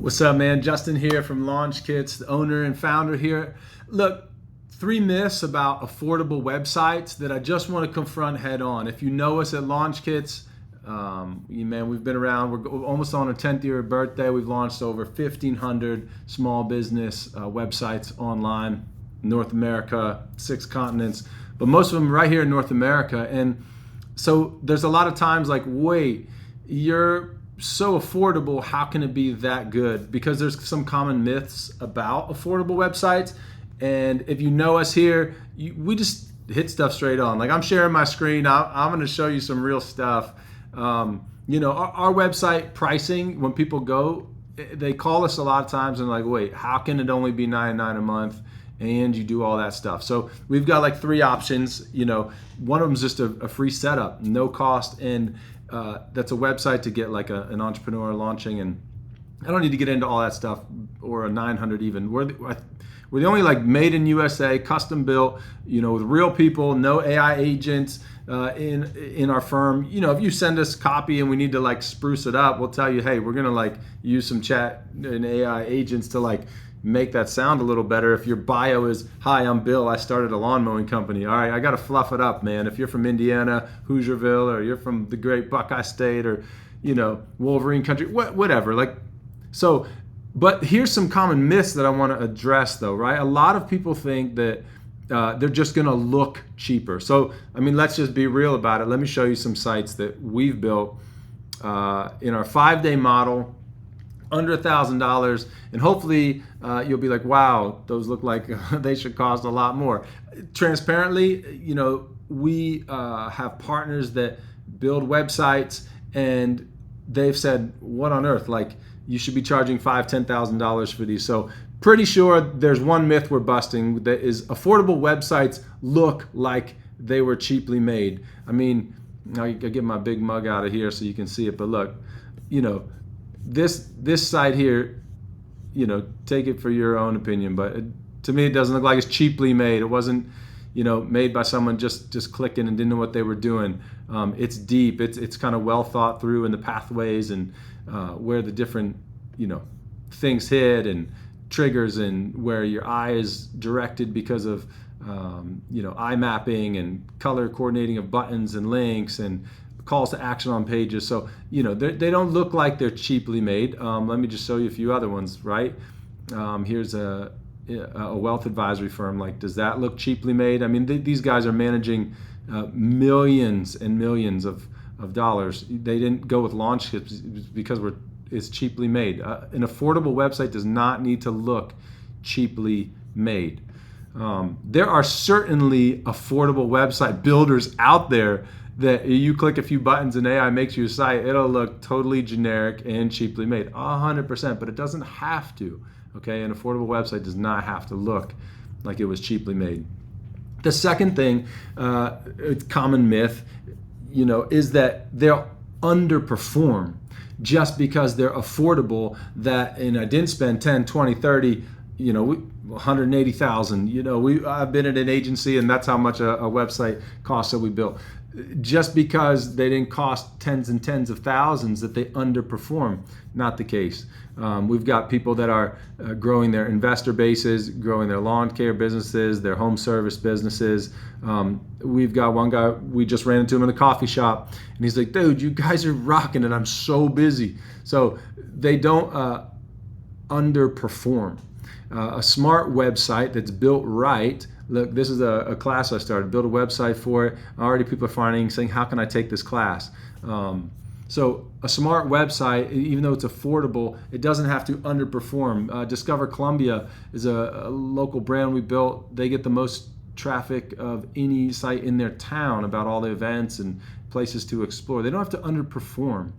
What's up, man? Justin here from Launch Kits, the owner and founder here. Look, 3 myths about affordable websites that I just want to confront head on. If you know us at Launch Kits, we've been around. We're almost on our 10th year birthday. We've launched over 1,500 small business websites online, North America, 6 continents, but most of them right here in North America. And so there's a lot of times like, wait, you're so affordable, how can it be that good? Because there's some common myths about affordable websites. And if you know us here, we just hit stuff straight on. Like, I'm sharing my screen. I'm going to show you some real stuff. Our website pricing, when people go, they call us a lot of times and like, wait, how can it only be $99 a month? And you do all that stuff. So we've got like 3 options. One of them is just a free setup, no cost. And that's a website to get like an entrepreneur launching. And I don't need to get into all that stuff, or a 900 even. We're the only like made in USA, custom built, with real people, no AI agents in our firm. If you send us copy and we need to like spruce it up, we'll tell you, hey, we're gonna like use some chat and AI agents to like make that sound a little better. If your bio is, hi, I'm Bill, I started a lawn mowing company. All right, I got to fluff it up, man. If you're from Indiana, Hoosierville, or you're from the great Buckeye State, or, Wolverine country, whatever. But here's some common myths that I want to address though, right? A lot of people think that they're just going to look cheaper. So, let's just be real about it. Let me show you some sites that we've built in our 5-day model, under $1,000, and hopefully you'll be like, wow, those look like they should cost a lot more. Transparently, we have partners that build websites, and they've said, what on earth? Like, you should be charging $5,000, $10,000 for these. So pretty sure there's one myth we're busting, that is affordable websites look like they were cheaply made. I get my big mug out of here so you can see it, but look, this site here, take it for your own opinion, but to me it doesn't look like it's cheaply made. It wasn't, made by someone just clicking and didn't know what they were doing. It's deep. It's kind of well thought through in the pathways and where the different things hit and triggers, and where your eye is directed because of eye mapping and color coordinating of buttons and links and calls to action on pages. So they don't look like they're cheaply made. Let me just show you a few other ones, right? Here's a wealth advisory firm. Like, does that look cheaply made? These guys are managing millions and millions of dollars. They didn't go with Launch Kits because it's cheaply made. An affordable website does not need to look cheaply made. There are certainly affordable website builders out there that you click a few buttons and AI makes you a site. It'll look totally generic and cheaply made, 100%, but it doesn't have to. Okay, an affordable website does not have to look like it was cheaply made. The second thing, common myth, is that they'll underperform just because they're affordable. And I didn't spend 10, 20, 30, 180,000. I've been at an agency, and that's how much a website costs that we built. Just because they didn't cost tens and tens of thousands, that they underperform. Not the case. We've got people that are growing their investor bases, growing their lawn care businesses, their home service businesses. We've got one guy, we just ran into him in a coffee shop, and he's like, dude, you guys are rocking it. I'm so busy. So they don't underperform. A smart website that's built right. Look, this is a class I started, build a website for it. Already people are saying, how can I take this class? So a smart website, even though it's affordable, it doesn't have to underperform. Discover Columbia is a local brand we built. They get the most traffic of any site in their town about all the events and places to explore. They don't have to underperform.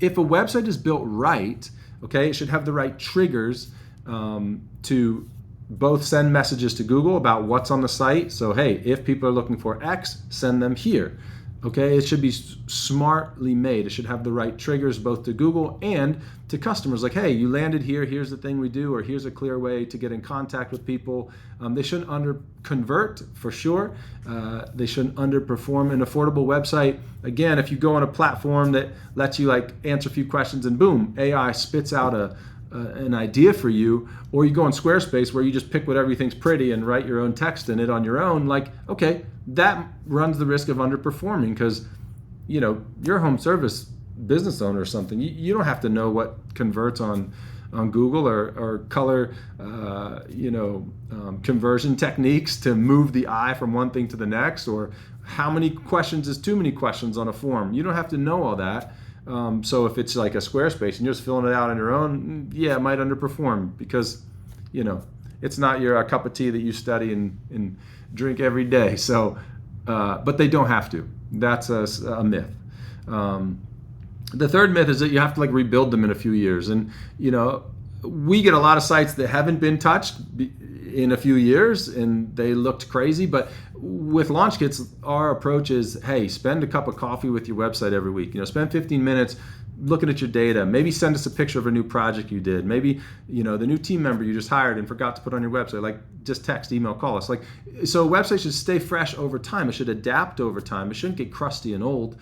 If a website is built right, okay, it should have the right triggers to both send messages to Google about what's on the site. So, hey, if people are looking for X, send them here. Okay, it should be smartly made. It should have the right triggers both to Google and to customers. Like, hey, you landed here, here's the thing we do, or here's a clear way to get in contact with people. They shouldn't under-convert for sure. They shouldn't underperform. An affordable website, again, if you go on a platform that lets you like answer a few questions and boom, AI spits out an idea for you, or you go on Squarespace where you just pick whatever you think's pretty and write your own text in it on your own, like, okay, that runs the risk of underperforming because, you're a home service business owner or something. You don't have to know what converts on Google or color, conversion techniques to move the eye from one thing to the next, or how many questions is too many questions on a form. You don't have to know all that. So if it's like a Squarespace and you're just filling it out on your own, yeah, it might underperform because, it's not your cup of tea that you study and drink every day. So, but they don't have to. That's a myth. The third myth is that you have to rebuild them in a few years. And, we get a lot of sites that haven't been touched in a few years and they looked crazy. But with Launch Kits, our approach is, hey, spend a cup of coffee with your website every week. Spend 15 minutes looking at your data. Maybe send us a picture of a new project you did. Maybe, the new team member you just hired and forgot to put on your website. Just text, email, call us. So a website should stay fresh over time. It should adapt over time. It shouldn't get crusty and old.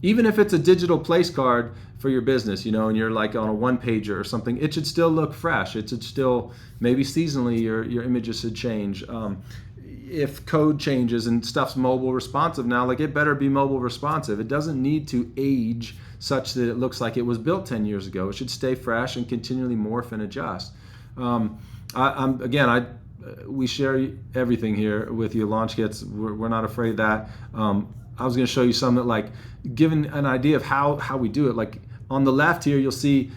Even if it's a digital place card for your business, and you're on a one-pager or something, it should still look fresh. It should still, maybe seasonally, your images should change. If code changes and stuff's mobile responsive now, it better be mobile responsive. It doesn't need to age such that it looks like it was built 10 years ago. It should stay fresh and continually morph and adjust. We share everything here with you, Launch Kits. We're not afraid of that. I was going to show you some that, given an idea of how we do it. On the left here, you'll see,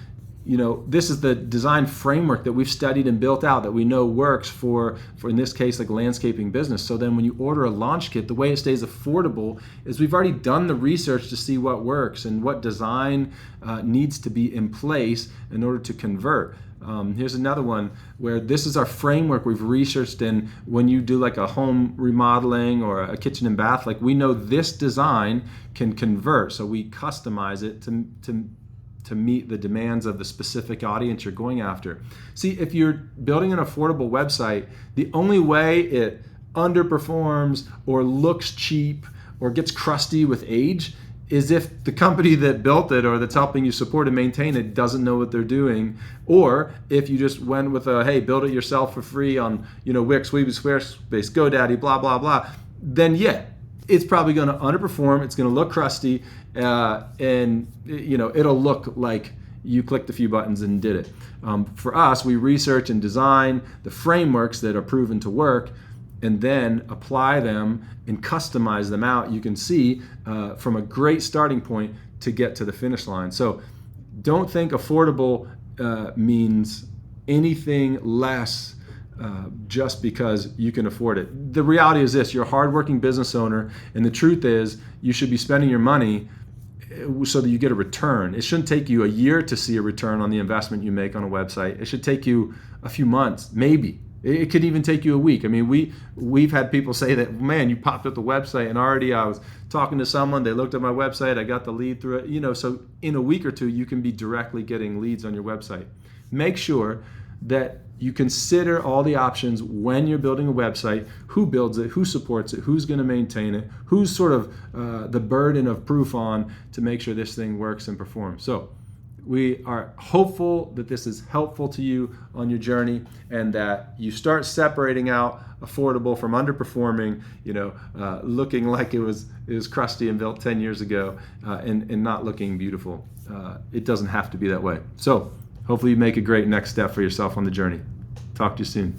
this is the design framework that we've studied and built out that we know works for in this case, landscaping business. So then when you order a Launch Kit, the way it stays affordable is we've already done the research to see what works and what design needs to be in place in order to convert. Here's another one where this is our framework we've researched in. When you do a home remodeling or a kitchen and bath, we know this design can convert, so we customize it to meet the demands of the specific audience you're going after. See, if you're building an affordable website, the only way it underperforms or looks cheap or gets crusty with age is if the company that built it or that's helping you support and maintain it doesn't know what they're doing, or if you just went with hey, build it yourself for free on Wix, Weebly, Squarespace, GoDaddy, blah blah blah, then yeah, it's probably going to underperform. It's going to look crusty, and it'll look like you clicked a few buttons and did it. For us, we research and design the frameworks that are proven to work, and then apply them and customize them out. You can see from a great starting point to get to the finish line. So don't think affordable means anything less just because you can afford it. The reality is this: you're a hardworking business owner, and the truth is you should be spending your money so that you get a return. It shouldn't take you a year to see a return on the investment you make on a website. It should take you a few months, maybe. It could even take you a week. I mean, we've had people say that, man, you popped up the website and already I was talking to someone, they looked at my website, I got the lead through it. So in a week or two, you can be directly getting leads on your website. Make sure that you consider all the options when you're building a website: who builds it, who supports it, who's going to maintain it, who's sort of the burden of proof on to make sure this thing works and performs. So we are hopeful that this is helpful to you on your journey, and that you start separating out affordable from underperforming, looking like it was crusty and built 10 years ago, and not looking beautiful. It doesn't have to be that way. So hopefully you make a great next step for yourself on the journey. Talk to you soon.